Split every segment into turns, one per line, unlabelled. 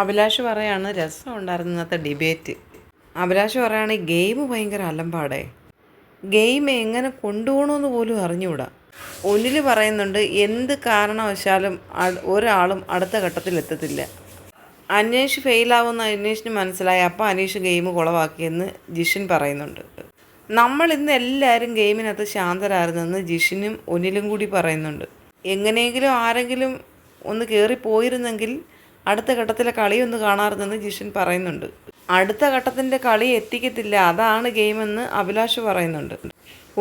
അഭിലാഷ് പറയാണ് രസമുണ്ടായിരുന്നു ഇന്നത്തെ ഡിബേറ്റ്. അഭിലാഷ് പറയാണ് ഈ ഗെയിം ഭയങ്കര അലമ്പാടേ, ഗെയിം എങ്ങനെ കൊണ്ടുപോകണമെന്ന് പോലും അറിഞ്ഞുകൂടാ. ഒന്നിൽ പറയുന്നുണ്ട് എന്ത് കാരണവശാലും ഒരാളും അടുത്ത ഘട്ടത്തിൽ എത്തത്തില്ല. അനീഷ് ഫെയിലാവുമെന്ന് അനീഷിന് മനസ്സിലായി. അപ്പോൾ അനീഷ് ഗെയിം കുളവാക്കിയെന്ന് ജിഷിൻ പറയുന്നുണ്ട്. നമ്മൾ ഇന്ന് എല്ലാവരും ഗെയിമിനകത്ത് ശാന്തരായിരുന്നെന്ന് ജിഷിനും ഒന്നിലും കൂടി പറയുന്നുണ്ട്. എങ്ങനെയെങ്കിലും ആരെങ്കിലും ഒന്ന് കയറിപ്പോയിരുന്നെങ്കിൽ അടുത്ത ഘട്ടത്തിലെ കളി ഒന്ന് കാണാറുണ്ടെന്ന് ജിഷൻ പറയുന്നുണ്ട്. അടുത്ത ഘട്ടത്തിൻ്റെ കളി എത്തിക്കത്തില്ല, അതാണ് ഗെയിമെന്ന് അഭിലാഷ് പറയുന്നുണ്ട്.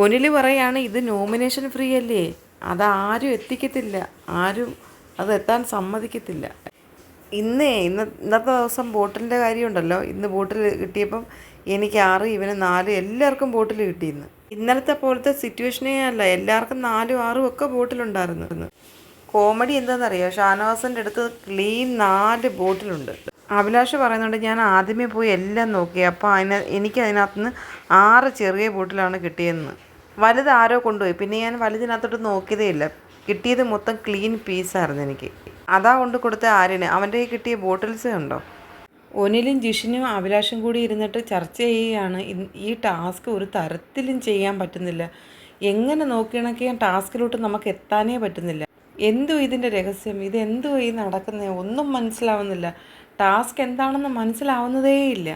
ഒനിൽ പറയാണ് ഇത് നോമിനേഷൻ ഫ്രീ അല്ലേ, അതാരും എത്തിക്കത്തില്ല, ആരും അത് എത്താൻ സമ്മതിക്കത്തില്ല. ഇന്നത്തെ ദിവസം ബോട്ടിലിൻ്റെ കാര്യമുണ്ടല്ലോ, ഇന്ന് ബോട്ടിൽ കിട്ടിയപ്പം എനിക്ക് 6 ഇവന് 4 എല്ലാവർക്കും ബോട്ടിൽ കിട്ടിയിരുന്നു. ഇന്നലത്തെ പോലത്തെ സിറ്റുവേഷനേ അല്ല, എല്ലാവർക്കും 4 6 ഒക്കെ ബോട്ടിലുണ്ടായിരുന്നു. കോമഡി എന്താണെന്നറിയോ, ഷാനവാസിൻ്റെ അടുത്ത് ക്ലീൻ 4 ബോട്ടിലുണ്ട്. അഭിലാഷ് പറയുന്നുണ്ട് ഞാൻ ആദ്യമേ പോയി എല്ലാം നോക്കി, അപ്പോൾ എനിക്കതിനകത്ത് നിന്ന് 6 ചെറിയ ബോട്ടിലാണ് കിട്ടിയതെന്ന്. വലുത് ആരോ കൊണ്ടുപോയി, പിന്നെ ഞാൻ വലുതിനകത്തോട്ട് നോക്കിയതേ ഇല്ല. കിട്ടിയത് മൊത്തം ക്ലീൻ പീസായിരുന്നു എനിക്ക്. അതാ കൊണ്ട് കൊടുത്ത ആര്യന്. അവൻ്റെ കയ്യിൽ കിട്ടിയ ബോട്ടിൽസ് ഉണ്ടോ. ഒനിലും ജിഷിനും അഭിലാഷും കൂടി ഇരുന്നിട്ട് ചർച്ച ചെയ്യുകയാണ്. ഈ ടാസ്ക് ഒരു തരത്തിലും ചെയ്യാൻ പറ്റുന്നില്ല, എങ്ങനെ നോക്കിയാണെങ്കിൽ ടാസ്കിലോട്ട് നമുക്ക് എത്താനേ പറ്റുന്നില്ല. എന്തോ ഇതിൻ്റെ രഹസ്യം, ഇതെന്തോ ഈ നടക്കുന്നത്, ഒന്നും മനസ്സിലാവുന്നില്ല. ടാസ്ക് എന്താണെന്ന് മനസ്സിലാവുന്നതേയില്ല.